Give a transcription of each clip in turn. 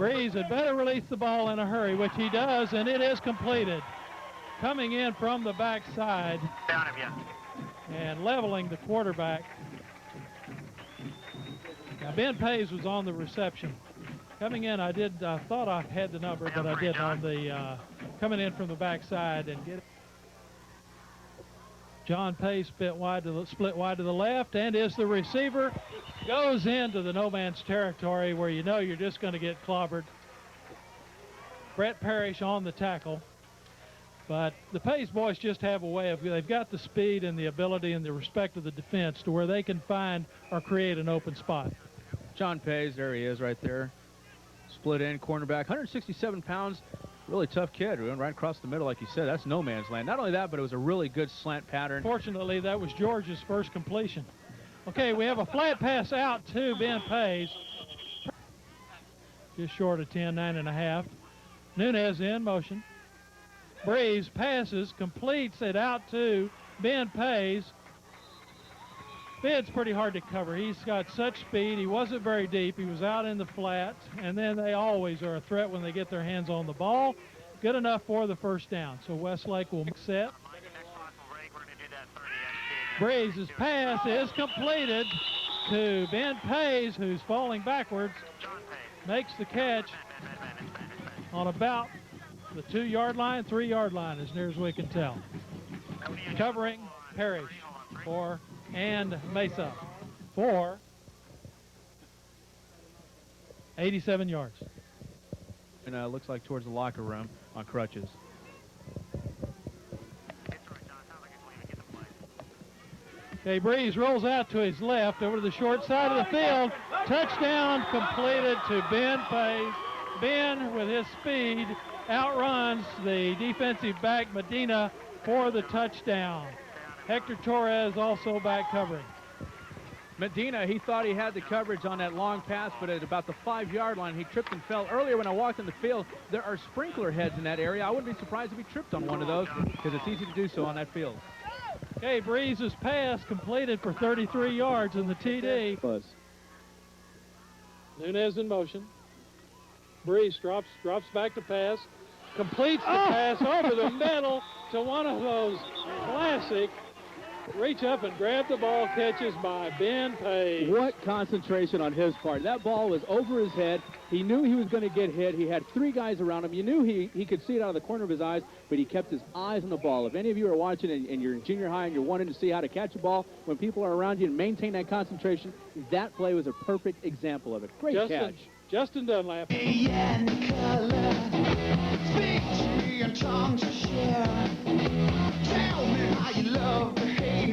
Brees had better release the ball in a hurry, which he does, and it is completed. Coming in from the backside and leveling the quarterback. Now, Ben Pays was on the reception. Coming in, I thought I had the number, but I didn't on the coming in from the backside and get. John Pays split wide to the left, and is the receiver. Goes into the no man's territory where you know you're just going to get clobbered. Brett Parrish on the tackle. But the Pays boys just have a way of, they've got the speed and the ability and the respect of the defense to where they can find or create an open spot. John Pays, there he is right there. Split in, cornerback, 167 pounds. Really tough kid. We went right across the middle, like you said. That's no man's land. Not only that, but it was a really good slant pattern. Fortunately, that was George's first completion. Okay, we have a flat pass out to Ben Pays. Just short of 10, 9.5. Nunez in motion. Brees passes, completes it out to Ben Pays. Ben's pretty hard to cover. He's got such speed. He wasn't very deep. He was out in the flat, and then they always are a threat when they get their hands on the ball. Good enough for the first down. So Westlake will set. Brees' pass is completed to Ben Pays, who's falling backwards. Makes the catch on about the 2-yard line, 3-yard line, as near as we can tell. Covering Parrish and Mesa for 87 yards. And looks like towards the locker room on crutches. Okay, Brees rolls out to his left over to the short side of the field. Touchdown completed to Ben Pays. Ben, with his speed, outruns the defensive back Medina for the touchdown. Hector Torres also back covering. Medina, he thought he had the coverage on that long pass, but at about the 5-yard line, he tripped and fell. Earlier when I walked in the field, there are sprinkler heads in that area. I wouldn't be surprised if he tripped on one of those because it's easy to do so on that field. Okay, Brees' pass completed for 33 yards in the TD. Nunez in motion. Brees drops back to pass. Completes the pass over the middle to one of those classic reach up and grab the ball catches by Ben Pays. What concentration on his part. That ball was over his head. He knew he was going to get hit. He had 3 guys around him. You knew he could see it out of the corner of his eyes, but he kept his eyes on the ball. If any of you are watching and you're in junior high and you're wanting to see how to catch a ball when people are around you and maintain that concentration, that play was a perfect example of it. Great catch. Justin Dunlap.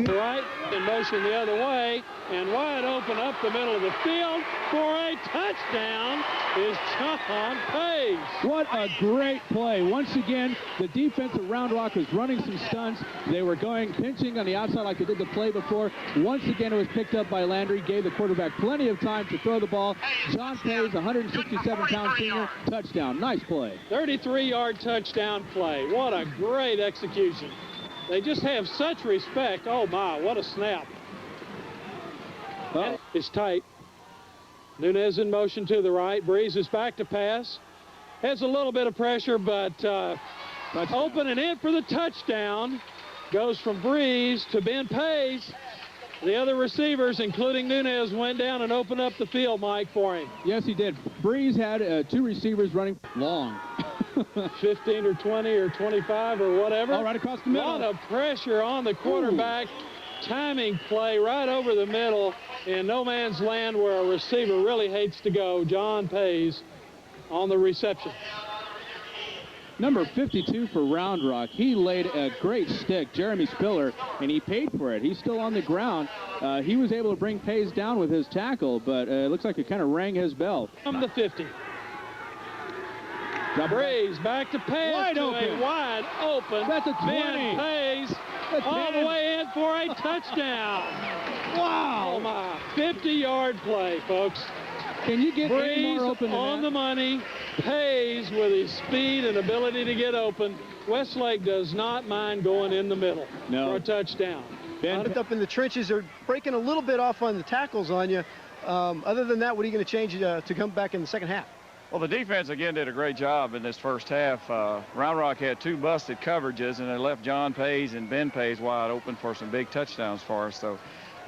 Right in motion the other way, and wide open up the middle of the field for a touchdown is John Pays. What a great play. Once again, the defense at Round Rock was running some stunts. They were pinching on the outside like they did the play before. Once again, it was picked up by Landry, gave the quarterback plenty of time to throw the ball. John Pays, 167-pound senior, touchdown. Nice play. 33-yard touchdown play. What a great execution. They just have such respect. Oh, my, what a snap. It's tight. Nunez in motion to the right. Brees is back to pass. Has a little bit of pressure, but open and in for the touchdown. Goes from Brees to Ben Pays. The other receivers, including Nunez, went down and opened up the field, Mike, for him. Yes, he did. Brees had 2 receivers running long. 15 or 20 or 25 or whatever. Oh, right across the middle. A lot of pressure on the quarterback. Timing play right over the middle in no man's land where a receiver really hates to go. John Pays on the reception. Number 52 for Round Rock. He laid a great stick, Jeremy Spiller, and he paid for it. He's still on the ground. He was able to bring Pays down with his tackle, but it looks like it kind of rang his bell. From the 50. Brees back to pass wide open. A wide open. That's a 20. Ben Pays all the way in for a touchdown. Wow. Oh, my. 50-yard play, folks. Can you get Brees any more open than on that? the money. Pays with his speed and ability to get open. Westlake does not mind going in the middle for a touchdown. Ben up in the trenches. They're breaking a little bit off on the tackles on you. Other than that, what are you going to change to come back in the second half? Well, the defense, again, did a great job in this first half. Round Rock had 2 busted coverages, and they left John Pays and Ben Pays wide open for some big touchdowns for us.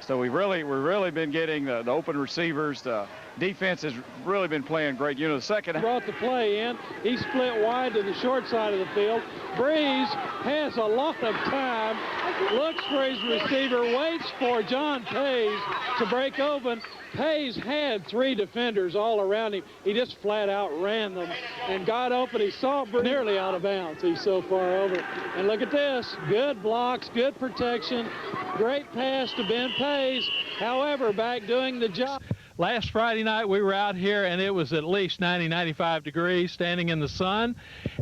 So we've really been getting the open receivers. The defense has really been playing great. You know, the second brought the play in. He split wide to the short side of the field. Brees has a lot of time, looks for his receiver, waits for John Pays to break open. Pays had 3 defenders all around him. He just flat out ran them and got open. He saw Brees nearly out of bounds. He's so far over. And look at this. Good blocks, good protection. Great pass to Ben Pays. However, back doing the job. Last Friday night we were out here and it was at least 95 degrees standing in the sun,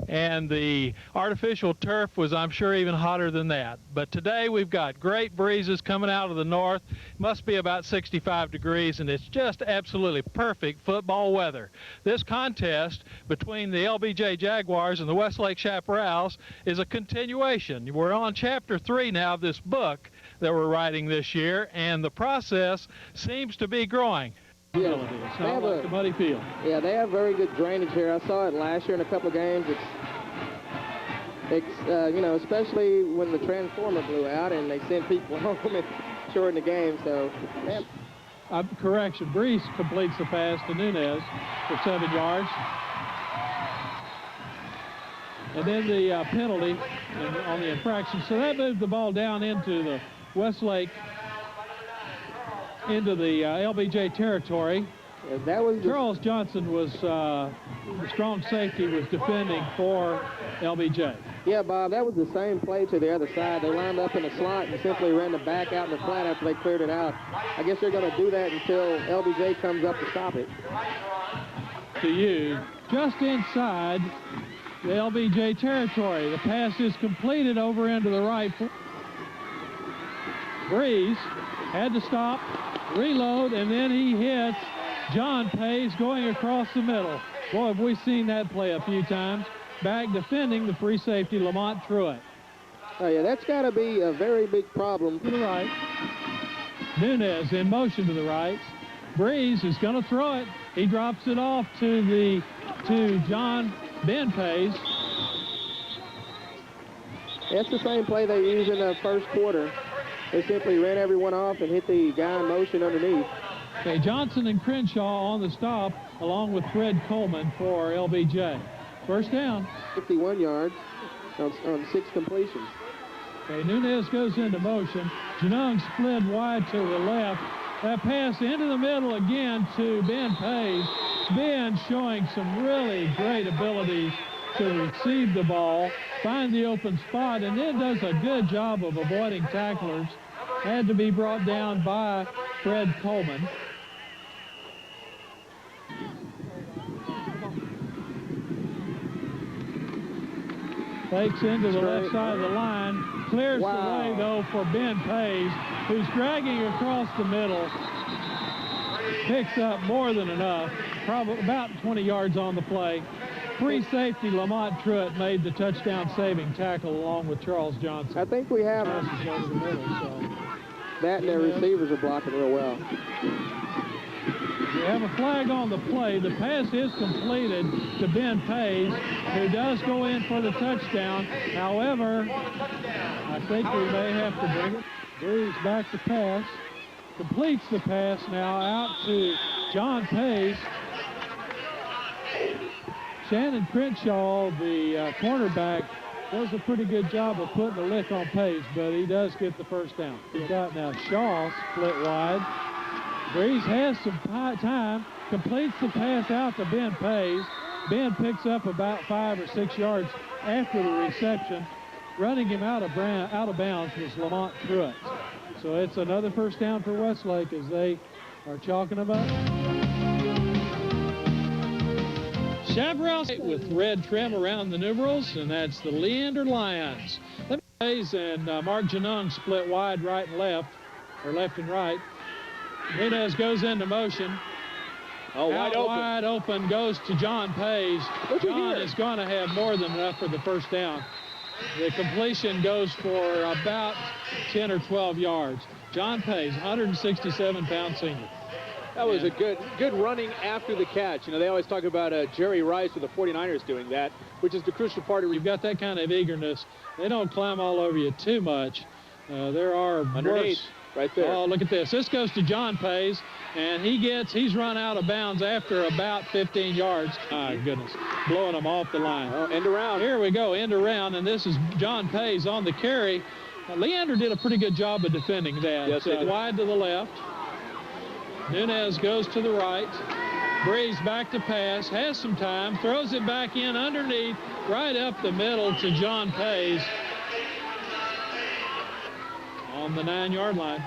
and the artificial turf was, I'm sure, even hotter than that. But today we've got great breezes coming out of the north. Must be about 65 degrees, and it's just absolutely perfect football weather. This contest between the LBJ Jaguars and the Westlake Chaparrals is a continuation. We're on chapter 3 now of this book that we're writing this year, and the process seems to be growing. Yeah, it's not like a muddy field. Yeah, they have very good drainage here. I saw it last year in a couple of games. It's you know, especially when the transformer blew out and they sent people home and shortened the game. So, correction, Brees completes the pass to Nunez for 7 yards. And then the penalty on the infraction. So that moved the ball down into the Westlake, into the LBJ territory. Yeah, that was Charles Johnson was the strong safety, was defending for LBJ. Yeah, Bob, that was the same play to the other side. They lined up in a slot and simply ran the back out in the flat after they cleared it out. I guess they're going to do that until LBJ comes up to stop it. To you, just inside the LBJ territory. The pass is completed over into the right. Brees had to stop, reload, and then he hits John Pays going across the middle. Boy, have we seen that play a few times. Back defending the free safety, Lamont Truitt. Oh, yeah, that's got to be a very big problem. To the right. Nunez in motion to the right. Brees is going to throw it. He drops it off to John Ben Pays. That's the same play they used in the first quarter. They simply ran everyone off and hit the guy in motion underneath. Okay, Johnson and Crenshaw on the stop, along with Fred Coleman for LBJ. First down. 51 yards on 6 completions. Okay, Nunez goes into motion. Janung split wide to the left. That pass into the middle again to Ben Pays. Ben showing some really great abilities to receive the ball, find the open spot, and then does a good job of avoiding tacklers. Had to be brought down by Fred Coleman. Fakes into the left side of the line. Clears the way, though, for Ben Pays, who's dragging across the middle. Picks up more than enough, probably about 20 yards on the play. Free safety Lamont Truitt made the touchdown saving tackle along with Charles Johnson. I think we have over the middle, so. That and their receivers are blocking real well. We have a flag on the play. The pass is completed to Ben Pays, who does go in for the touchdown. However, I think we may have to bring it. Brees back to pass. Completes the pass now out to John Pays. Shannon Crenshaw, the cornerback, does a pretty good job of putting a lick on Pays, but he does get the first down. We've got now Shaw split wide. Brees has some time, completes the pass out to Ben Pays. Ben picks up about 5 or 6 yards after the reception. Running him out of bounds was Lamont Truitt. So it's another first down for Westlake as they are chalking about. Chaparrals with red trim around the numerals, and that's the Leander Lions. Pays and Mark Janung split wide right and left, or left and right. Nunez goes into motion. Wide open goes to John Pays. John is going to have more than enough for the first down. The completion goes for about 10 or 12 yards. John Pays, 167-pound senior. That was a good running after the catch. You know, they always talk about Jerry Rice with the 49ers doing that, which is the crucial part of. You've got that kind of eagerness. They don't climb all over you too much. There are underneath. Worse. Right there. Oh, look at this. This goes to John Pace, and he's run out of bounds after about 15 yards. My goodness, blowing them off the line. Oh, end around. Here we go, end around, and this is John Pace on the carry. Leander did a pretty good job of defending that. Yes, wide to the left. Nunez goes to the right. Brees back to pass, has some time, throws it back in underneath, right up the middle to John Pace. On the 9-yard line.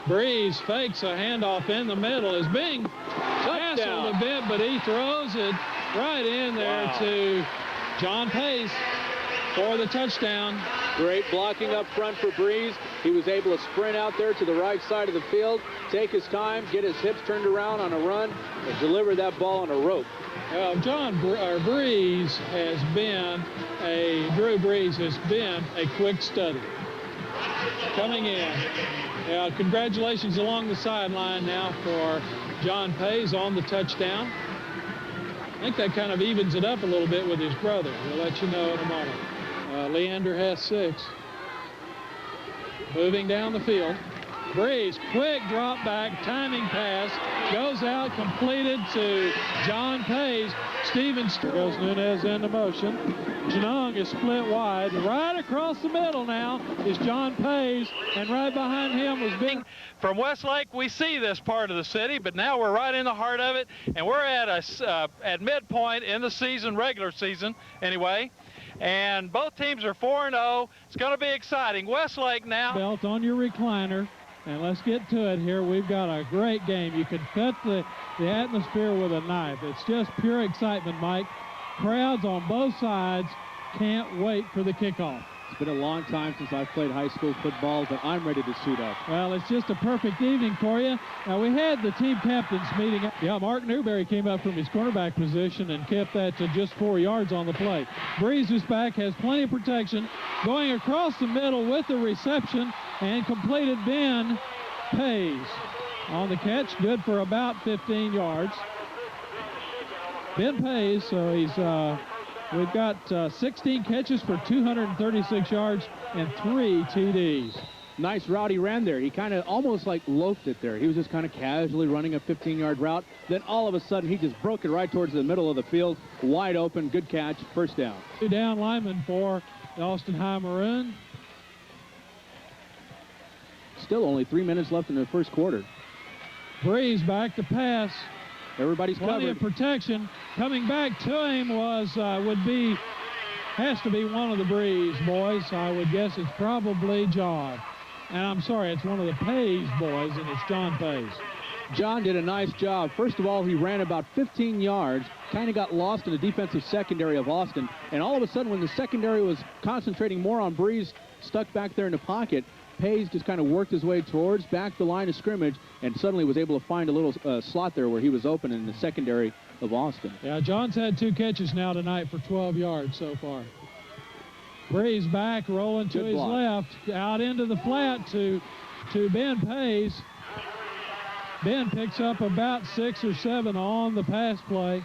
Brees fakes a handoff in the middle. Is being hassled a bit, but he throws it right in there to John Pace for the touchdown. Great blocking up front for Brees. He was able to sprint out there to the right side of the field, take his time, get his hips turned around on a run, and deliver that ball on a rope. Brees has been Drew Brees has been a quick study. Coming in. Congratulations along the sideline now for John Pace on the touchdown. I think that kind of evens it up a little bit with his brother. We'll let you know in a moment. Leander has 6. Moving down the field. Brees, quick drop back, timing pass, goes out, completed to John Pace. Stevens goes Nunez into motion. Genung is split wide. Right across the middle now is John Pace, and right behind him was Bing. From Westlake, we see this part of the city, but now we're right in the heart of it, and we're at midpoint in the season, regular season anyway. And both teams are 4-0. It's going to be exciting. Westlake now. Belt on your recliner. And let's get to it here. We've got a great game. You can cut the atmosphere with a knife. It's just pure excitement, Mike. Crowds on both sides can't wait for the kickoff. It's been a long time since I've played high school football, but I'm ready to suit up. Well, it's just a perfect evening for you. Now, we had the team captains meeting. Yeah, Mark Newberry came up from his cornerback position and kept that to just 4 yards on the play. Brees is back, has plenty of protection, going across the middle with the reception, and completed Ben Pace on the catch, good for about 15 yards. Ben Pace, so he's we've got 16 catches for 236 yards and 3 TDs. Nice route he ran there. He kind of almost like loafed it there. He was just kind of casually running a 15-yard route. Then all of a sudden, he just broke it right towards the middle of the field. Wide open, good catch, first down. 2 down linemen for the Austin High Maroon. Still only 3 minutes left in the first quarter. Brees back to pass. Everybody's plenty covered. Of protection. Coming back to him has to be one of the Brees boys. I would guess it's probably John. And I'm sorry, it's one of the Pace boys, and it's John Pace. John did a nice job. First of all, he ran about 15 yards, kind of got lost in the defensive secondary of Austin, and all of a sudden when the secondary was concentrating more on Brees, stuck back there in the pocket, Pace just kind of worked his way towards back the line of scrimmage and suddenly was able to find a little slot there where he was open in the secondary of Austin. Yeah, John's had 2 catches now tonight for 12 yards so far. Brees back, rolling to his left, out into the flat to Ben Pace. Ben picks up about 6 or 7 on the pass play.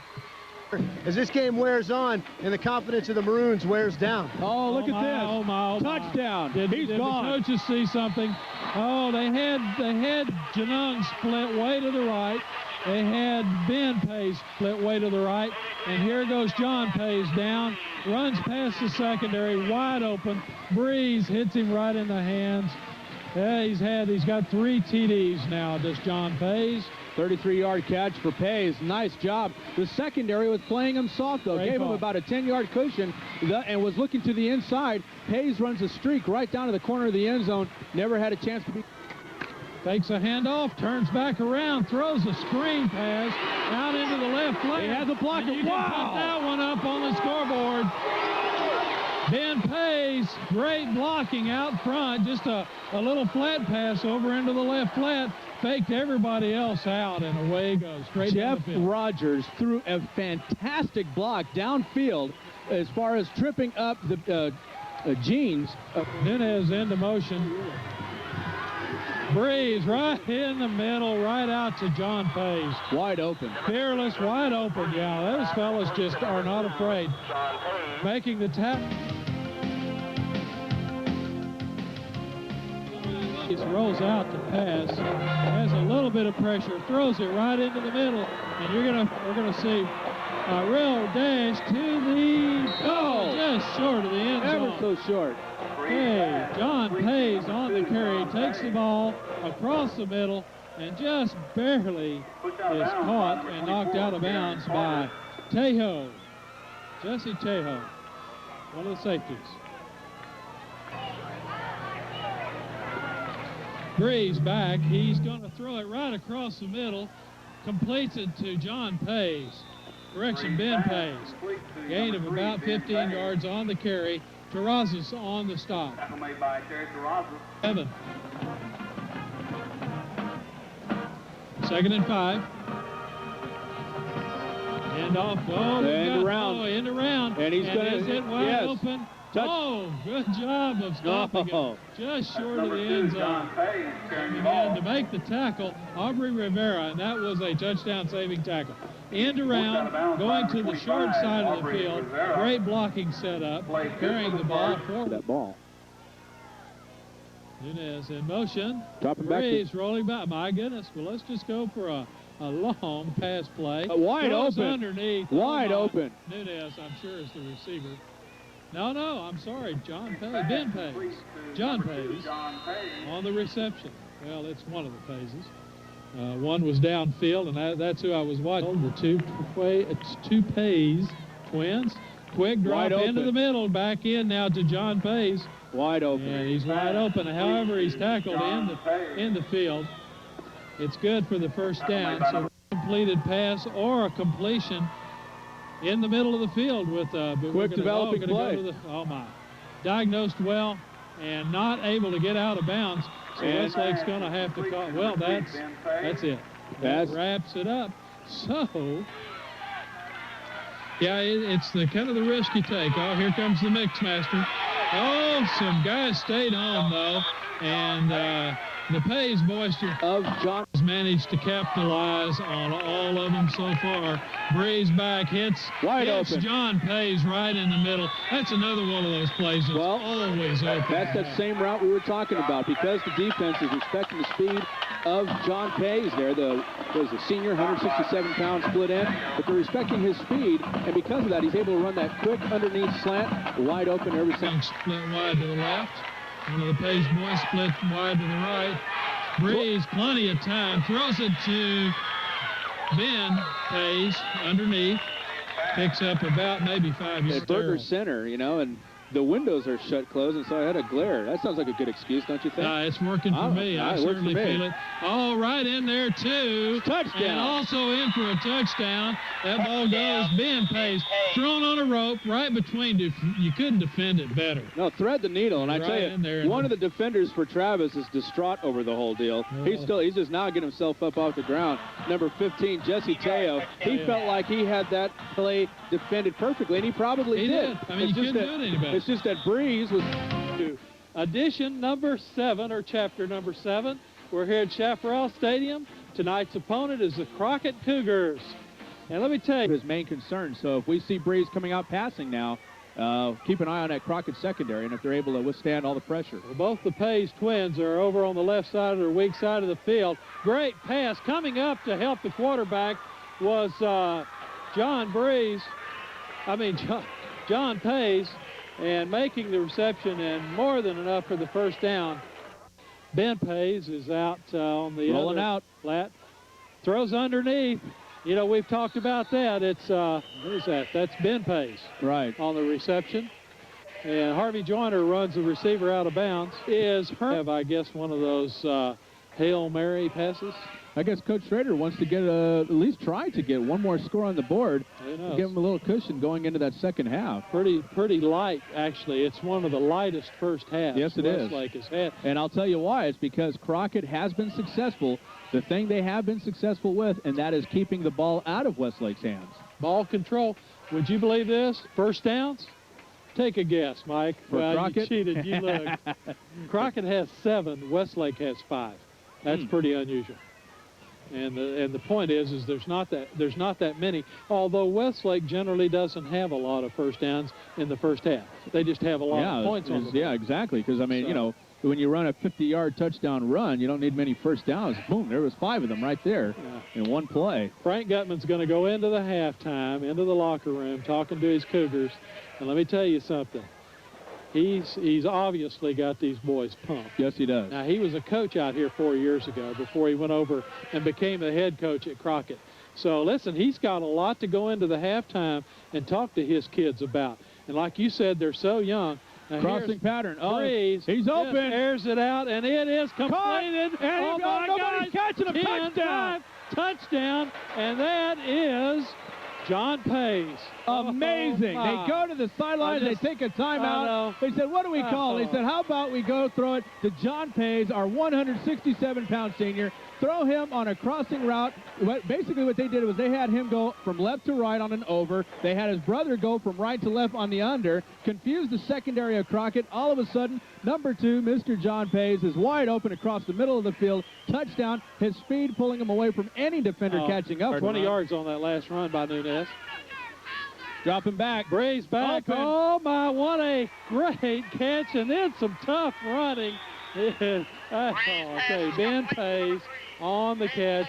As this game wears on and the confidence of the Maroons wears down. Oh, look at this. Oh, my. Touchdown. He's gone. The coaches see something. Oh, they had Genung split way to the right. They had Ben Pace split way to the right. And here goes John Pace down. Runs past the secondary, wide open. Brees hits him right in the hands. Yeah, he's got 3 TDs now, does John Pace. 33-yard catch for Pace. Nice job. The secondary was playing him soft, though. Gave him about a 10-yard cushion and was looking to the inside. Pace runs a streak right down to the corner of the end zone. Never had a chance to be. Takes a handoff, turns back around, throws a screen pass out into the left flank. He has a blocker. You can put that one up on the scoreboard. Ben Pace, great blocking out front. Just a little flat pass over into the left flat. Faked everybody else out, and away he goes. Straight Jeff down the field. Rogers threw a fantastic block downfield as far as tripping up the Jeans. Nunez into motion. Brees right in the middle, right out to John Pays. Wide open. Fearless, wide open. Yeah, those fellas just are not afraid. Making the tap. He rolls out to pass, has a little bit of pressure, throws it right into the middle, and we're gonna see a real dash to the just short of the end zone. Ever so short. Okay, John Pays on the carry, takes the ball across the middle, and just barely is caught and knocked out of bounds by Tejo, Jesse Tejo, one of the safeties. Brees back, he's going to throw it right across the middle, completes it to John Pays. Correction, Ben Pays. Gain of about 15 yards on the carry. Terrazas on the stop. Evan. 2nd and 5. End off. Oh, end around. End around. And he's going to. Is it wide open? Touch. Oh, good job of stopping it. Just short of the end zone. Coming in to make the tackle, Aubrey Rivera, and that was a touchdown-saving tackle. End around, going to the short side of the field. Great blocking setup, carrying the ball forward. That ball. Nunez in motion. Dropping back. Brees rolling back. My goodness. Well, let's just go for a long pass play. Wide Goes open. Underneath. Wide open. Nunez, I'm sure, is the receiver. No, I'm sorry. John Pays. Ben Pays. John Pays on the reception. Well, it's one of the Paises. One was downfield, and that's who I was watching. The two Pays twins. Quick drop into the middle. Back in now to John Pays. Wide open. And he's wide open. However, he's tackled in the field. It's good for the first down. So a completed pass or a completion in the middle of the field with quick developing play. Oh my! Diagnosed well and not able to get out of bounds. So Westlake's going to have to call. Well, that's it. That wraps it up. So yeah, it's the kind of the risk you take. Oh, here comes the mix master. Oh, some guys stayed home though, and the Pays boys of John has managed to capitalize on all of them so far. Brees back, hits open. John Pays right in the middle. That's another one of those plays that's always open. That's that same route we were talking about, because the defense is respecting the speed of John Pays there. The senior, 167 pounds split end, but they're respecting his speed, and because of that, he's able to run that quick underneath slant, wide open every single. Split wide to the left. One of the Pays boys split wide to the right. Brees, plenty of time, throws it to Ben Pays underneath. Picks up about maybe 5 yards. Burger Center, and the windows are shut closed, and so I had a glare. That sounds like a good excuse, don't you think? It's working for me. I certainly feel it. Oh, right in there, too. Touchdown. And also in for a touchdown. That ball goes. Ben Pays thrown on a rope right between. You couldn't defend it better. No, thread the needle. And I tell you, one of the defenders for Travis is distraught over the whole deal. He's just now getting himself up off the ground. Number 15, Jesse Tejo. He felt like he had that play defended perfectly, and he probably did. I mean, you couldn't do it any better. It's just that Brees was... Edition number 7, or chapter number 7. We're here at Chaparral Stadium. Tonight's opponent is the Crockett Cougars. And let me tell you, his main concern. So if we see Brees coming out passing now, keep an eye on that Crockett secondary, and if they're able to withstand all the pressure. Well, both the Pays twins are over on the left side or the weak side of the field. Great pass. Coming up to help the quarterback was John Pays, and making the reception, and more than enough for the first down. Ben Pays is out on the rolling out flat, throws underneath. We've talked about that. It's what is that? That's Ben Pays right on the reception, and Harvey Joyner runs the receiver out of bounds. I guess one of those Hail Mary passes. I guess Coach Schrader wants to get at least try to get one more score on the board to give him a little cushion going into that second half. Pretty light, actually. It's one of the lightest first halves. Yes, it is. Westlake has had. And I'll tell you why. It's because Crockett has been successful. The thing they have been successful with, and that is keeping the ball out of Westlake's hands. Ball control. Would you believe this? First downs? Take a guess, Mike. For Crockett? You cheated. You looked. Crockett has 7. Westlake has 5. That's pretty unusual. And the point is there's not that many. Although Westlake generally doesn't have a lot of first downs in the first half. They just have a lot of points on the board. Yeah, exactly. Because I mean, you know, when you run a 50-yard touchdown run, you don't need many first downs. Boom, there was 5 of them right there in one play. Frank Gutman's going to go into the halftime, into the locker room, talking to his Cougars. And let me tell you something. He's obviously got these boys pumped. Yes, he does. Now, he was a coach out here 4 years ago before he went over and became the head coach at Crockett. So, listen, he's got a lot to go into the halftime and talk to his kids about. And like you said, they're so young. Now crossing pattern. Brees, he's open. Airs it out, and it is completed. And nobody's catching him. Touchdown. Touchdown, and that is John Pace. Amazing. They go to the sideline. They take a timeout. They said, what do we call? They said, how about we go throw it to John Pace, our 167-pound senior, throw him on a crossing route. Basically what they did was they had him go from left to right on an over. They had his brother go from right to left on the under, confused the secondary of Crockett. All of a sudden, number 2, Mr. John Pace, is wide open across the middle of the field. Touchdown. His speed pulling him away from any defender catching up. 20 yards on that last run by Nunez. Dropping back. Brees back. Open. Oh, my, what a great catch, and then some tough running. Okay, Ben Pace on the catch.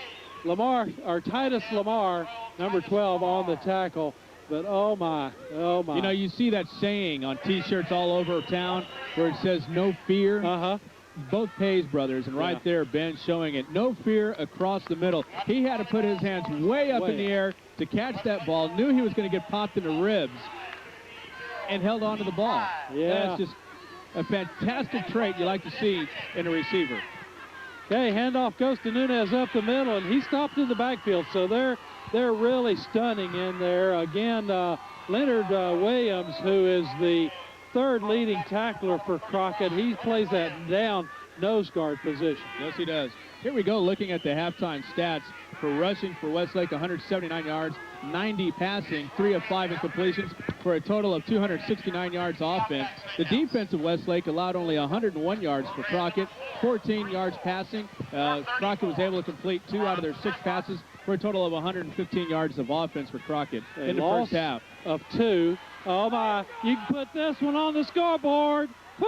Titus Lamar, number 12, on the tackle. But, oh, my. You know, you see that saying on T-shirts all over town where it says, no fear. Both Pace brothers, and right there, Ben showing it. No fear across the middle. He had to put his hands way up in the air to catch that ball. Knew he was going to get popped in the ribs and held on to the ball. Yeah. That's just a fantastic trait you like to see in a receiver. Okay, handoff goes to Nunez up the middle, and he stopped in the backfield. So they're really stunning in there. Again, Leonard Williams, who is the 3rd leading tackler for Crockett, he plays that down nose guard position. Yes, he does. Here we go, looking at the halftime stats for rushing for Westlake, 179 yards, 90 passing, 3 of 5 incompletions for a total of 269 yards offense. The defense of Westlake allowed only 101 yards for Crockett, 14 yards passing. Crockett was able to complete 2 out of their 6 passes for a total of 115 yards of offense for Crockett in the first half. Of 2. Oh, my. You can put this one on the scoreboard. Woo!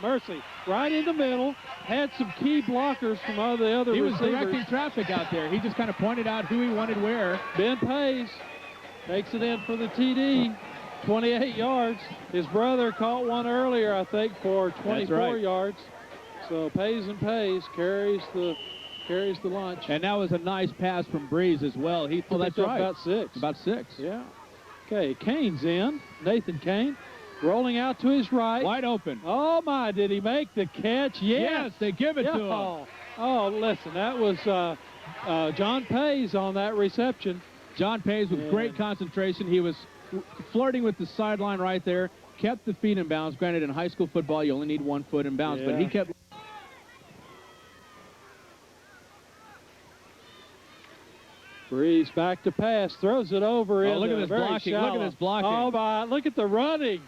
Mercy. Right in the middle. Had some key blockers from all the other receivers. He was directing traffic out there. He just kind of pointed out who he wanted where. Ben Pace takes it in for the TD. 28 yards. His brother caught one earlier, I think, for 24 yards. So Pace carries the lunch. And that was a nice pass from Brees as well. He threw about 6. About 6. Yeah. Okay, Kane's in. Nathan Kane rolling out to his right. Wide open. Oh, my, did he make the catch? Yes, they give it to him. Oh, listen, that was John Pace on that reception. John Pace with great concentration. He was flirting with the sideline right there, kept the feet in bounds. Granted, in high school football, you only need 1 foot in bounds, but he kept... Brees back to pass, throws it over. Look at this blocking. Shallow. Look at this blocking. Oh, my, look at the running.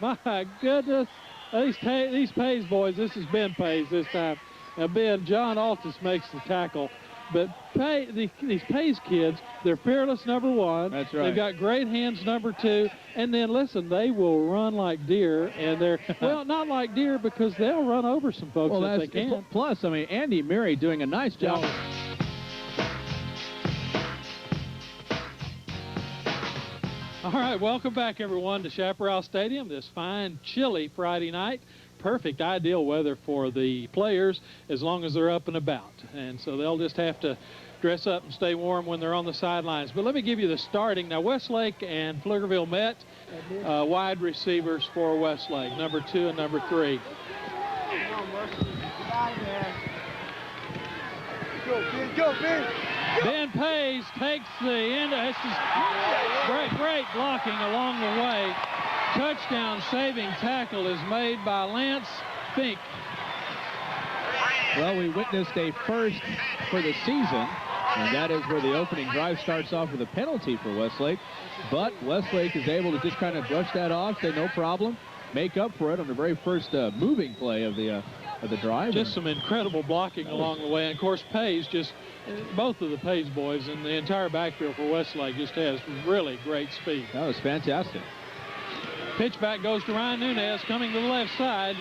My goodness. These Pace boys, this is Ben Pace this time. Now, John Altus makes the tackle. But these Pace kids, they're fearless, number 1. That's right. They've got great hands, number 2. And then, listen, they will run like deer. And they're, well, not like deer because they'll run over some folks if they can. Plus, I mean, Andy Murray doing a nice job. All right, welcome back, everyone, to Chaparral Stadium this fine, chilly Friday night. Perfect, ideal weather for the players as long as they're up and about. And so they'll just have to dress up and stay warm when they're on the sidelines. But let me give you the starting. Now, Westlake and Pflugerville met. Wide receivers for Westlake, number 2 and number 3. Go, Ben. Ben Pace takes the end. This is great blocking along the way. Touchdown saving tackle is made by Lance Fink. Well, we witnessed a first for the season, and that is where the opening drive starts off with a penalty for Westlake. But Westlake is able to just kind of brush that off, say no problem, make up for it on the very first moving play of the of the drive. Just some incredible blocking along the way. And, of course, Pays both of the Pays boys and the entire backfield for Westlake just has really great speed. That was fantastic. Pitch back goes to Ryan Nunez coming to the left side.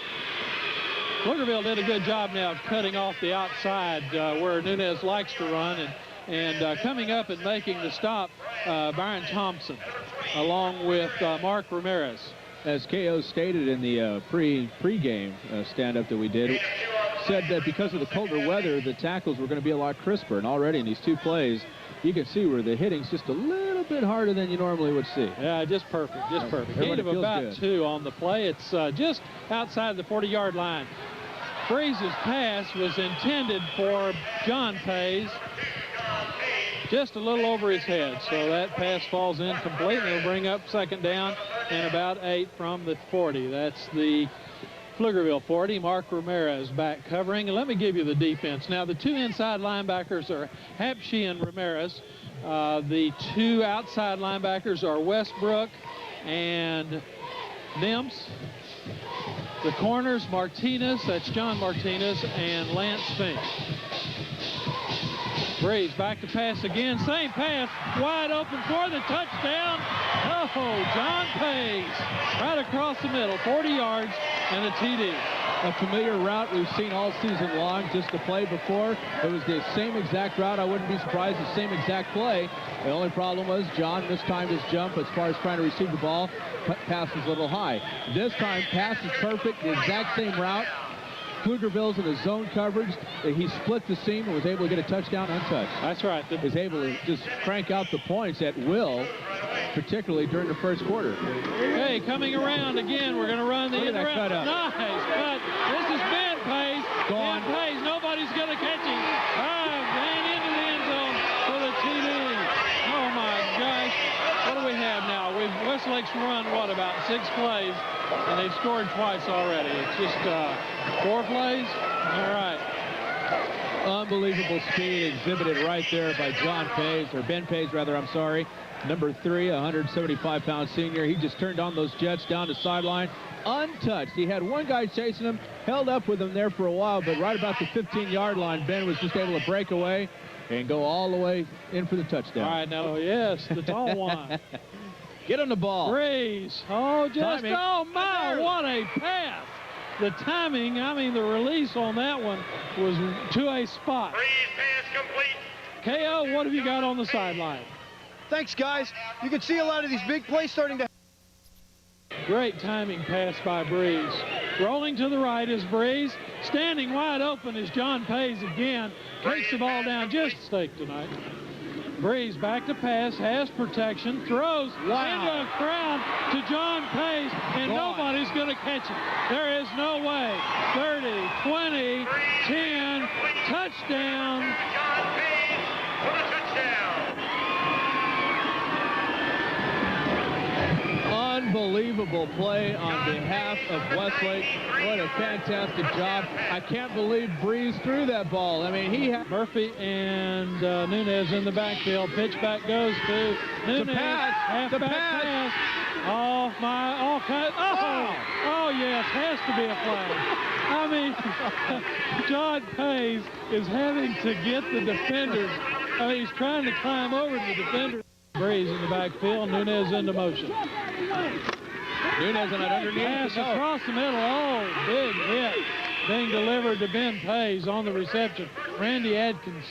Pflugerville did a good job now of cutting off the outside where Nunez likes to run, and coming up and making the stop, Byron Thompson, along with Mark Ramirez. As KO stated in the pre-game stand-up that we did, said that because of the colder weather, the tackles were going to be a lot crisper, and already in these 2 plays, you can see where the hitting's just a little bit harder than you normally would see. Yeah, just perfect, just perfect. Gain of about 2 on the play. It's just outside the 40-yard line. Brees' pass was intended for John Pays, just a little over his head. So that pass falls incomplete, and it'll bring up 2nd down and about 8 from the 40. That's the Pflugerville 40. Mark Ramirez back covering. And let me give you the defense. Now, the 2 inside linebackers are Hapshe and Ramirez. The 2 outside linebackers are Westbrook and Nims. The corners, Martinez, that's John Martinez, and Lance Fink. Brees back to pass again. Same pass, wide open for the touchdown. Oh, John Pays, right across the middle, 40 yards and a TD. A familiar route we've seen all season long, just the play before. It was the same exact route. I wouldn't be surprised, the same exact play. The only problem was John mistimed his jump as far as trying to receive the ball. Pass was a little high. This time, pass is perfect, the exact same route. Pflugerville's in a zone coverage. He split the seam and was able to get a touchdown untouched. That's right. Is able to just crank out the points at will, particularly during the first quarter. Okay, coming around again. We're going to run the Look at that cut up. Nice cut. This is Ben Pays. Gone. Ben Pays. Nobody's going to catch him. Ran into the end zone for the TD. Oh, my gosh. What do we have now? Westlake's run, what, about 6 plays, and they've scored twice already. It's just 4 plays? All right. Unbelievable speed exhibited right there by John Pays, or Ben Pays, rather, I'm sorry. Number 3, 175-pound senior. He just turned on those jets down the sideline, untouched. He had one guy chasing him, held up with him there for a while, but right about the 15-yard line, Ben was just able to break away and go all the way in for the touchdown. All right, now, yes, the tall one. Get on the ball. Brees. Oh, just, Timing. oh, my, what a pass. The timing, I mean, the release on that one was to a spot. Brees pass complete. KO, what have you got on the sideline? Thanks, guys. You can see a lot of these big plays starting to. Great timing pass by Brees. Rolling to the right is Brees. Standing wide open is John Pays again. Takes the ball down, just stake tonight. Brees back to pass, has protection, throws into a crowd to John Pays, and nobody's going to catch him. There is no way. 30, 20, 10, touchdown. John Brees for the touchdown. Unbelievable play on behalf of Westlake. What a fantastic job. I can't believe Brees threw that ball. I mean, he had Murphy and Nunez in the backfield. Pitch back goes to Nunez. The pass. Oh, my. Oh, yes. Has to be a flag. I mean, John Pays is having to get the defenders. I mean, he's trying to climb over to the defenders. Brees in the backfield. Nunez into motion. Nunez on that underneath. Pass across the middle. Oh, big hit. Being delivered to Ben Pays on the reception. Randy Adkins.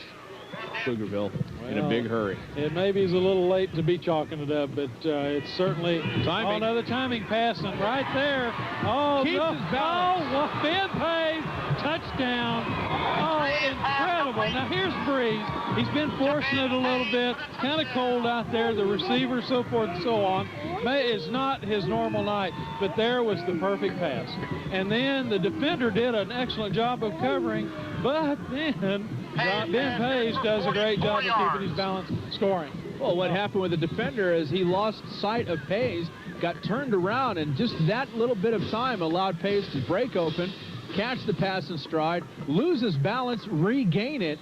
Pflugerville in a big hurry. It maybe is a little late to be chalking it up, but it's certainly timing. Another timing pass, and right there. Oh, Keeps his balance. Oh, Ben Pays, touchdown. Oh, incredible. Now here's Brees. He's been forcing it a little bit. It's kind of cold out there. The receiver, so forth and so on. It's not his normal night, but there was the perfect pass. And then the defender did an excellent job of covering, but then Ben Pays does a great job of keeping his balance, scoring. Well, what happened with the defender is he lost sight of Pays, got turned around, and just that little bit of time allowed Pays to break open, catch the pass in stride, lose his balance, regain it,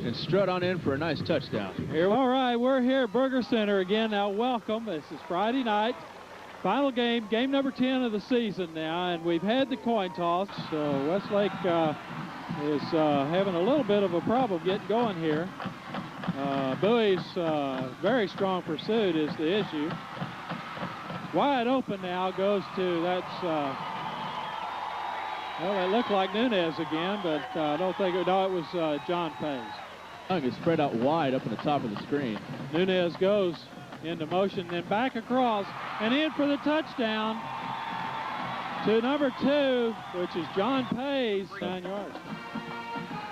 and strut on in for a nice touchdown. All right, we're here at Burger Center again. Now, welcome. This is Friday night. Final game, game number 10 of the season now, and we've had the coin toss. So Westlake is having a little bit of a problem getting going here. Bowie's very strong pursuit is the issue. Wide open now goes to, that's, well, it looked like Nunez again, but I don't think, no, it was John Pace. It's spread out wide up in the top of the screen. Nunez goes into motion, then back across, and in for the touchdown to number 2, which is John Pace, 9 yards.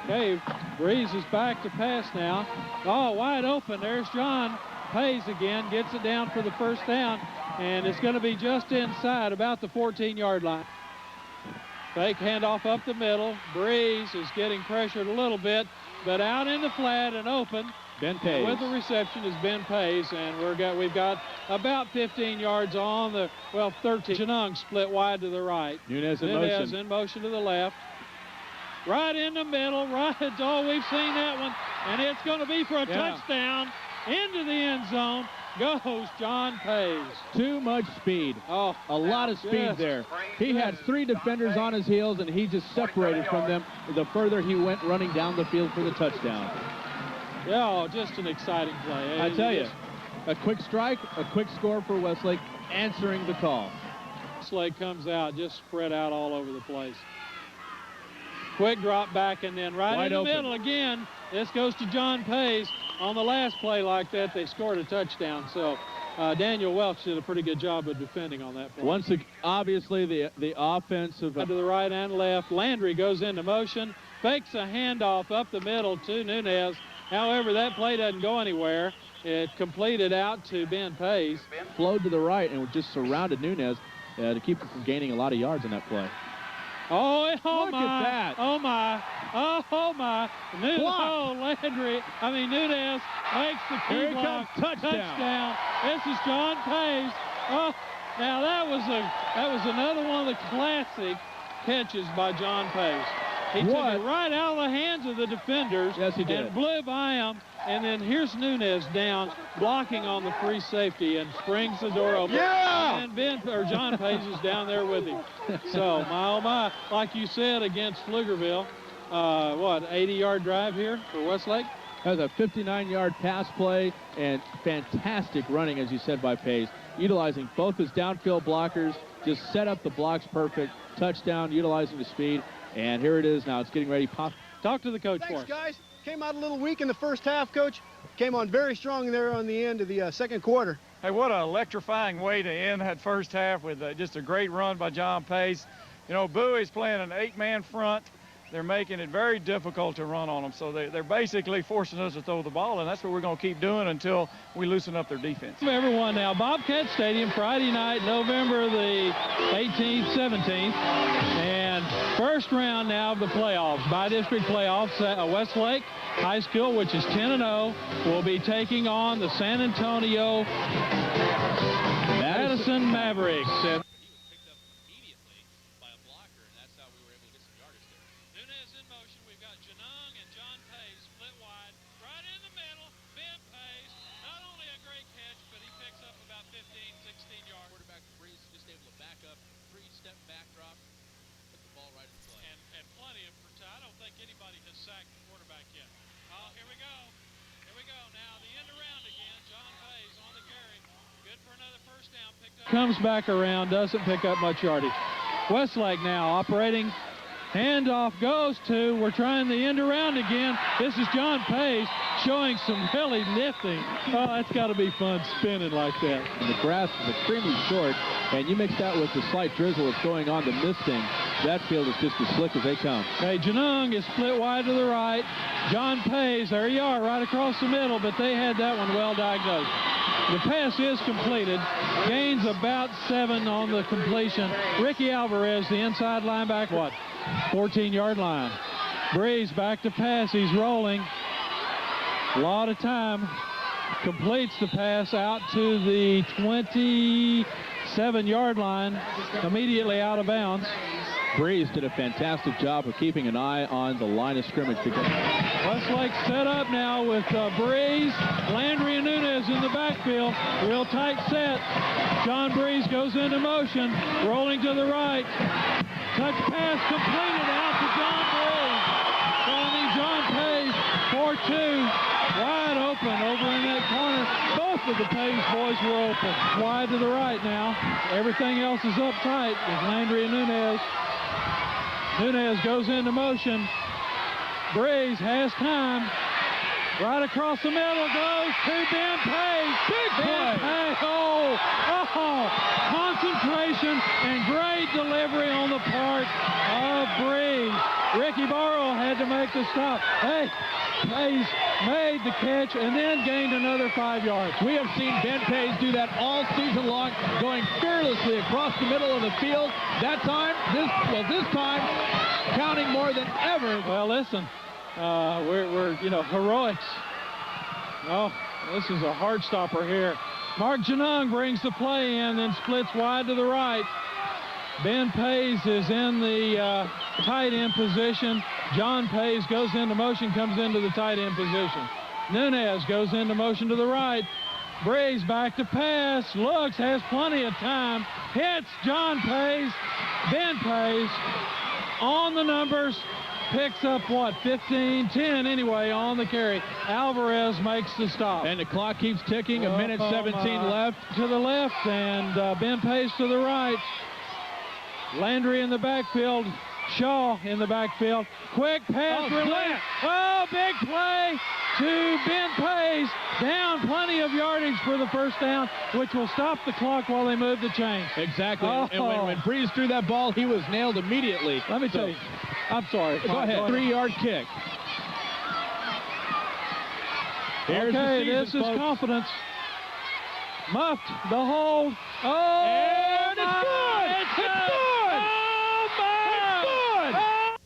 Okay, Brees is back to pass now. Oh, wide open. There's John Pace again, gets it down for the first down, and it's going to be just inside, about the 14-yard line. Fake handoff up the middle. Brees is getting pressured a little bit, but out in the flat and open. Ben Pace. With the reception is Ben Pace, and we've got about 15 yards on the, well, 13. Janung split wide to the right. Nunez in motion to the left. Right in the middle, right. Oh, we've seen that one, and it's going to be for a touchdown. Into the end zone goes John Pace. Too much speed. Oh, a lot of speed there. He had 3 defenders on his heels, and he just separated from them the further he went running down the field for the touchdown. Yeah, oh, just an exciting play. I tell you, a quick strike, a quick score for Westlake, answering the call. Westlake comes out, just spread out all over the place. Quick drop back, and then right in the middle again. This goes to John Pace. On the last play like that, they scored a touchdown. So Daniel Welch did a pretty good job of defending on that play. Obviously, the offensive. To the right and left. Landry goes into motion, fakes a handoff up the middle to Nunez. However, that play doesn't go anywhere. It completed out to Ben Pace. Flowed to the right and just surrounded Nunez to keep him from gaining a lot of yards on that play. Oh Look at that. Oh, my. Oh, my. Landry. Nunez makes the key block. Touchdown. This is John Pace. Oh, now that was another one of the classic catches by John Pace. He took it right out of the hands of the defenders. Yes, he did. And blew by him. And then here's Nunez down, blocking on the free safety, and springs the door open. Yeah! And John Pace is down there with him. So, my oh my, like you said, against Pflugerville, 80-yard drive here for Westlake? That was a 59-yard pass play and fantastic running, as you said, by Pace. Utilizing both his downfield blockers, just set up the blocks perfect. Touchdown, utilizing the speed. And here it is now. It's getting ready. Talk to the coach for us. Thanks, guys. Came out a little weak in the first half, Coach. Came on very strong there on the end of the second quarter. Hey, what an electrifying way to end that first half with just a great run by John Pace. You know, Bowie's playing an 8-man front. They're making it very difficult to run on them, so they're basically forcing us to throw the ball, and that's what we're going to keep doing until we loosen up their defense. Everyone now, Bobcat Stadium, Friday night, November the 18th, 17th, and first round now of the playoffs, by-district playoffs. Westlake High School, which is 10-0, will be taking on the San Antonio Madison Mavericks. Comes back around, doesn't pick up much yardage. Westlake now operating. Handoff goes to, we're trying the end around again. This is John Pace showing some really nifty. Oh, that's got to be fun spinning like that. And the grass is extremely short, and you mix that with the slight drizzle that's going on, the misting. That field is just as slick as they come. Okay, Janung is split wide to the right. John Pace, there you are, right across the middle, but they had that one well diagnosed. The pass is completed. Gains about 7 on the completion. Ricky Alvarez, the inside linebacker, 14-yard line. Brees back to pass. He's rolling. A lot of time. Completes the pass out to the 27-yard line. Immediately out of bounds. Brees did a fantastic job of keeping an eye on the line of scrimmage. Westlake set up now with Brees, Landry, and Nunez in the the backfield. Real tight set. John Brees goes into motion, rolling to the right. Touch pass completed out to John Brees. John Pace, 4-2, wide open over in that corner. Both of the Pace boys were open. Wide to the right now. Everything else is up tight with Landry and Nunez. Nunez goes into motion. Brees has time. Right across the middle goes to Ben Pace. Big play. Concentration and great delivery on the part of Brees. Ricky Barrow had to make the stop. Hey, Pace made the catch and then gained another 5 yards. We have seen Ben Pace do that all season long, going fearlessly across the middle of the field. That time, this time, counting more than ever. Well, listen, we're heroics. Oh, this is a hard stopper here. Mark Janung brings the play in, then splits wide to the right. Ben Pace is in the tight end position. John Pace goes into motion, comes into the tight end position. Nunez goes into motion to the right. Brees back to pass, looks, has plenty of time, hits John Pace. Ben Pace on the numbers, picks up, 15, 10 anyway on the carry. Alvarez makes the stop. And the clock keeps ticking, a minute 17 left. To the left, and Ben Pace to the right. Landry in the backfield. Shaw in the backfield. Quick pass release. Oh, big play to Ben Pace. Down plenty of yardage for the first down, which will stop the clock while they move the chains. Exactly. And when Brees threw that ball, he was nailed immediately. Let me tell you. I'm sorry. Go ahead. 3-yard kick. Here's okay, the season, this is confidence. Muffed. The hold. Oh, and it's good. It's good. Oh, my. It's good. Oh.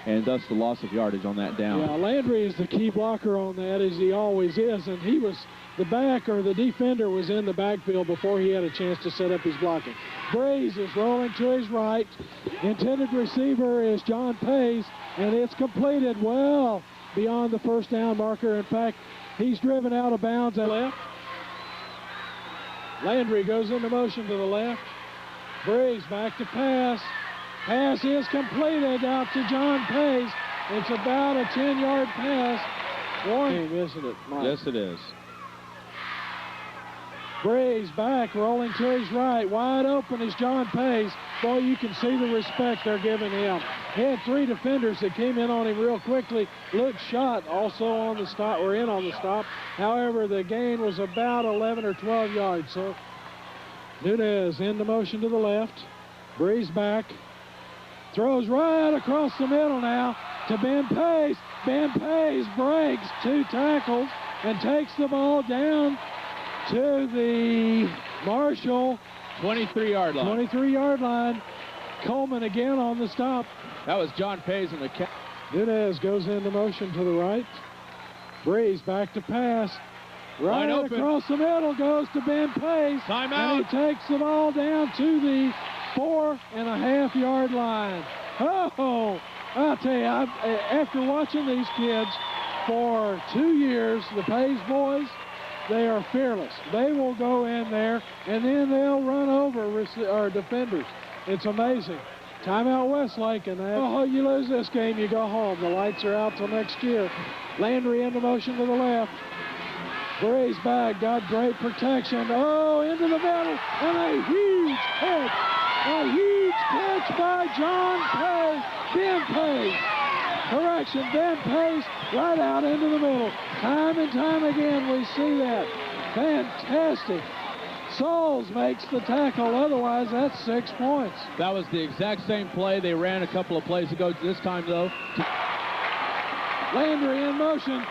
And thus the loss of yardage on that down. Yeah, Landry is the key blocker on that, as he always is, and he was the back, or the defender was in the backfield before he had a chance to set up his blocking. Brees is rolling to his right. Intended receiver is John Pace, and it's completed well beyond the first down marker. In fact, he's driven out of bounds at left. Landry goes into motion to the left. Brees back to pass. Pass is completed out to John Pace. It's about a 10-yard pass. Warning, isn't it, Mike? Yes, it is. Brees back, rolling to his right. Wide open is John Pace. Boy, you can see the respect they're giving him. He had 3 defenders that came in on him real quickly. Luke Schott also on the stop, or in on the stop. However, the gain was about 11 or 12 yards. So Nunez into motion to the left. Brees back. Throws right across the middle now to Ben Pace. Ben Pace breaks 2 tackles and takes the ball down to the Marshall 23-yard line. 23-yard line. Coleman again on the stop. That was John Pace in the catch. Nunez goes into motion to the right. Brees back to pass. Right across the middle goes to Ben Pace. Timeout. And he takes the ball down to the 4.5-yard line. Oh, I'll tell you, after watching these kids for 2 years, the Pace boys, they are fearless. They will go in there, and then they'll run over our defenders. It's amazing. Timeout Westlake, and you lose this game, you go home. The lights are out till next year. Landry into motion to the left. Brees back, got great protection. Oh, into the middle, and a huge catch. A huge catch by John Pace. Ben Pace. Correction, Ben Pace right out into the middle. Time and time again we see that. Fantastic. Souls makes the tackle, otherwise that's 6 points. That was the exact same play they ran a couple of plays ago. This time, though, Landry in motion.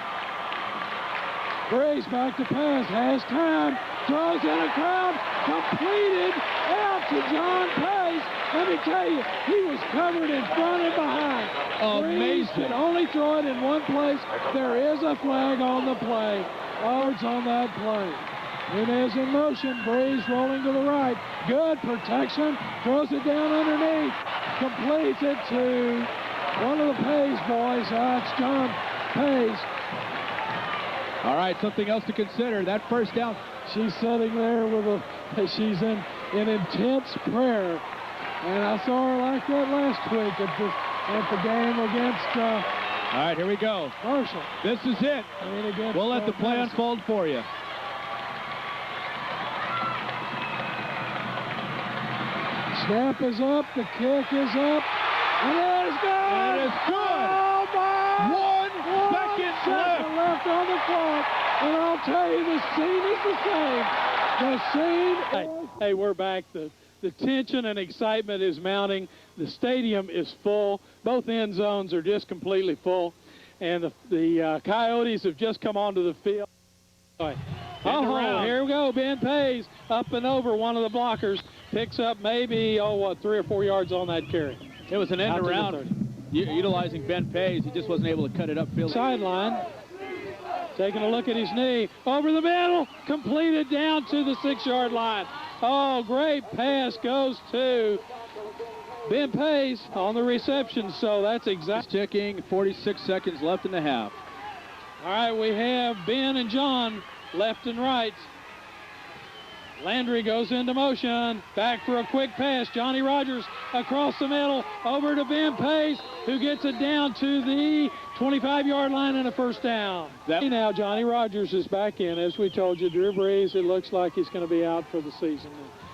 Brees back to pass, has time, throws in a crowd, completed out to John Pace. Let me tell you, he was covered in front and behind. Amazing. Brees could only throw it in one place. There is a flag on the play. Odds on that play. Nunez in motion. Brees rolling to the right. Good protection. Throws it down underneath. Completes it to one of the Pays boys. It's John Pays. All right, something else to consider. That first down. She's sitting there she's in intense prayer. And I saw her like that last week at the game against all right, here we go. Marshall. This is it. We'll let the play unfold for you. Snap is up, the kick is up, and it is good! It is good! Oh my! 1 second left on the clock, and I'll tell you, the scene is the same. The scene... Hey, we're back. The tension and excitement is mounting. The stadium is full. Both end zones are just completely full, and the Coyotes have just come onto the field. Oh, here we go. Ben Pays up and over one of the blockers. Picks up maybe, 3 or 4 yards on that carry. It was an end around utilizing Ben Pays. He just wasn't able to cut it upfield. Sideline. Taking a look at his knee. Over the middle. Completed down to the 6-yard line. Oh, great pass goes to Ben Pays on the reception. So that's exactly. Ticking, 46 seconds left in the half. All right, we have Ben and John left and right. Landry goes into motion. Back for a quick pass. Johnny Rogers across the middle. Over to Ben Pays, who gets it down to the 25-yard line and a first down. Now Johnny Rogers is back in. As we told you, Drew Brees, it looks like he's going to be out for the season.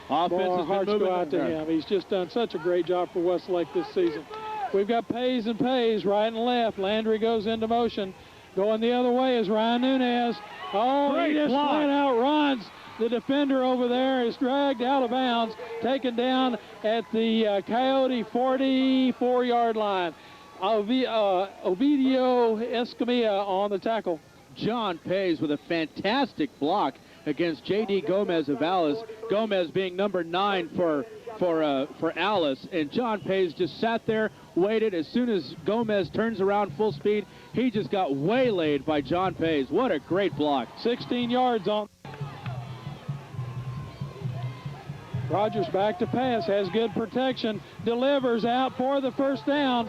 Offense hearts go out to him. He's just done such a great job for Westlake this season. We've got Pays and Pays right and left. Landry goes into motion. Going the other way is Ryan Nunez. Oh, he just flat out runs. The defender over there is dragged out of bounds, taken down at the Coyote 44-yard line. Ovidio Escamilla on the tackle. John Pays with a fantastic block against J.D. Gomez of Alice. Gomez being number 9 for Alice, and John Pays just sat there, waited. As soon as Gomez turns around full speed, he just got waylaid by John Pays. What a great block. 16 yards on. Rogers back to pass, has good protection, delivers out for the first down.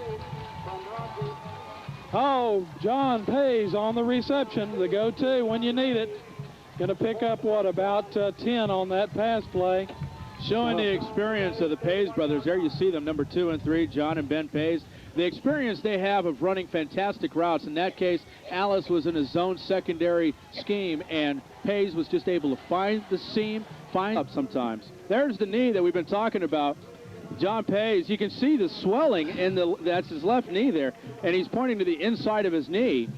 Oh, John Pays on the reception, the go-to when you need it. Going to pick up, about 10 on that pass play. Showing the experience of the Pays brothers. There you see them, number 2 and 3, John and Ben Pays. The experience they have of running fantastic routes. In that case, Alice was in a zone secondary scheme, and Pays was just able to find the seam, find up sometimes. There's the knee that we've been talking about. John Pays, you can see the swelling in that's his left knee there, and he's pointing to the inside of his knee.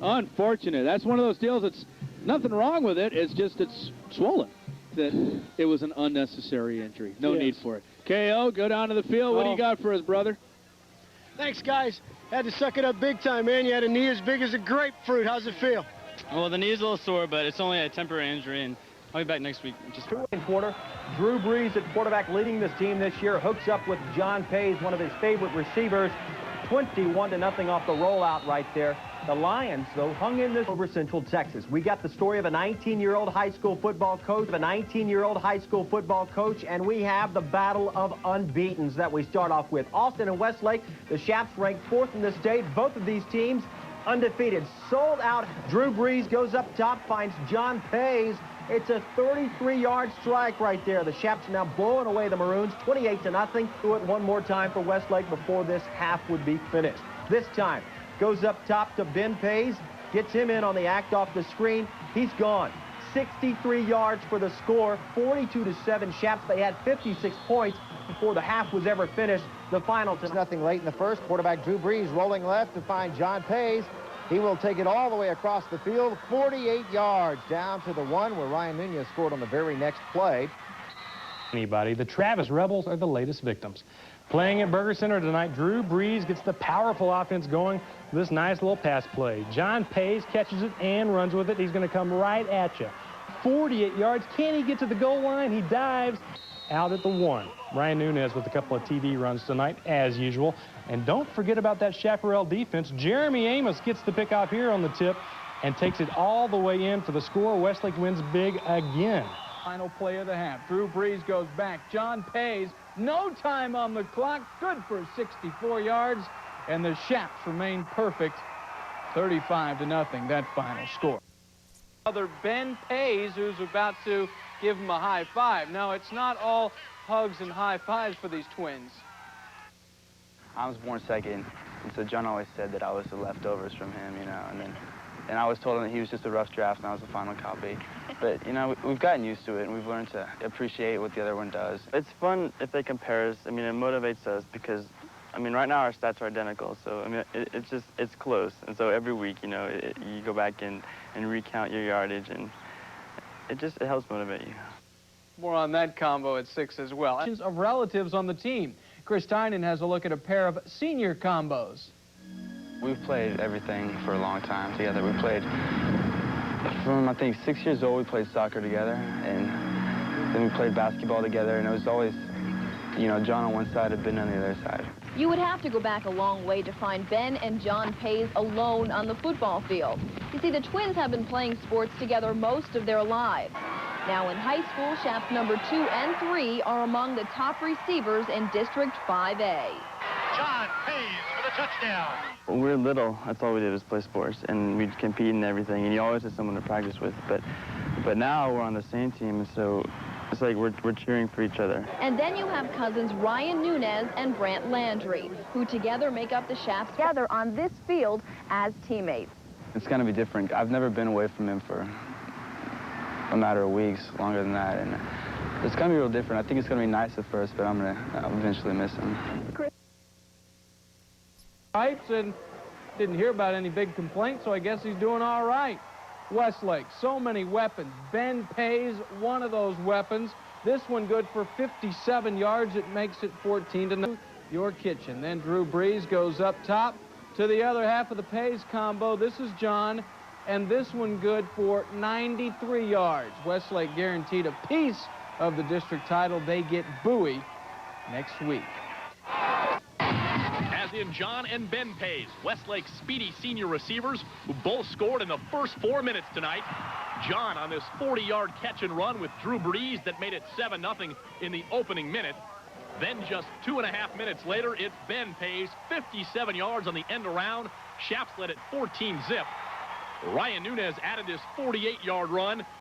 Unfortunate. That's one of those deals that's nothing wrong with it. It's just it's swollen. That it was an unnecessary injury. No need for it. KO, go down to the field. What do you got for us, brother? Thanks, guys. Had to suck it up big time, man. You had a knee as big as a grapefruit. How's it feel? Well, the knee is a little sore, but it's only a temporary injury, and I'll be back next week. Just quarter. Drew Brees at quarterback leading this team this year. Hooks up with John Pays, one of his favorite receivers. 21-0 off the rollout right there. The Lions, though, hung in this over Central Texas. We got the story of a 19-year-old high school football coach, and we have the battle of unbeatens that we start off with. Austin and Westlake, the Shaps ranked 4th in the state. Both of these teams undefeated. Sold out. Drew Brees goes up top, finds John Pays. It's a 33-yard strike right there. The Shaps now blowing away the Maroons, 28-0. Do it one more time for Westlake before this half would be finished. This time, goes up top to Ben Pays, gets him in on the act off the screen. He's gone. 63 yards for the score, 42-7 Shaps. They had 56 points before the half was ever finished. The final to nothing late in the first. Quarterback Drew Brees rolling left to find John Pays. He will take it all the way across the field, 48 yards down to the 1 where Ryan Nunez scored on the very next play. The Travis Rebels are the latest victims. Playing at Burger Center tonight, Drew Brees gets the powerful offense going with this nice little pass play. John Pays catches it and runs with it. He's going to come right at you. 48 yards. Can he get to the goal line? He dives out at the 1. Ryan Nunez with a couple of TD runs tonight, as usual. And don't forget about that Chaparral defense. Jeremy Amos gets the pick off here on the tip. and takes it all the way in for the score. Westlake wins big again. Final play of the half. Drew Brees goes back. John Pays, no time on the clock, good for 64 yards, and the Shaps remain perfect. 35-0, that final score. Other Ben Pays, who's about to give him a high five. Now, it's not all hugs and high fives for these twins. I was born second, and so John always said that I was the leftovers from him, you know, and I was told him that he was just a rough draft and I was the final copy. But, you know, we've gotten used to it, and we've learned to appreciate what the other one does. It's fun if they compare us. I mean, it motivates us because, I mean, right now our stats are identical, so, I mean, it's close. And so every week, you know, you go back and recount your yardage, and it helps motivate you. More on that combo at 6 as well. Of relatives on the team. Chris Tynan has a look at a pair of senior combos. We've played everything for a long time together. We played from, I think, 6 years old, we played soccer together, and then we played basketball together, and it was always, you know, John on one side and Ben on the other side. You would have to go back a long way to find Ben and John Pays alone on the football field. You see, the twins have been playing sports together most of their lives. Now in high school, Shaps number 2 and 3 are among the top receivers in District 5A. John Pays for the touchdown. When we were little, that's all we did was play sports, and we'd compete in everything, and you always had someone to practice with. But now we're on the same team, and so it's like we're cheering for each other. And then you have cousins Ryan Nunez and Brant Landry, who together make up the Shaps together on this field as teammates. It's going to be different. I've never been away from him for a matter of weeks, longer than that, and it's going to be real different. I think it's going to be nice at first, but I'll eventually miss him. And didn't hear about any big complaints, so I guess he's doing all right. Westlake, so many weapons. Ben Pays, one of those weapons. This one good for 57 yards. It makes it 14-0. Your kitchen. Then Drew Brees goes up top to the other half of the Pays combo. This is John, and this one good for 93 yards. Westlake guaranteed a piece of the district title. They get Bowie next week. As in John and Ben Pays, Westlake's speedy senior receivers who both scored in the first 4 minutes tonight. John on this 40-yard catch and run with Drew Brees that made it 7-0 in the opening minute. Then just 2.5 minutes later, it's Ben Pays, 57 yards on the end around. Shaps led at 14-zip. Ryan Nunez added his 48-yard run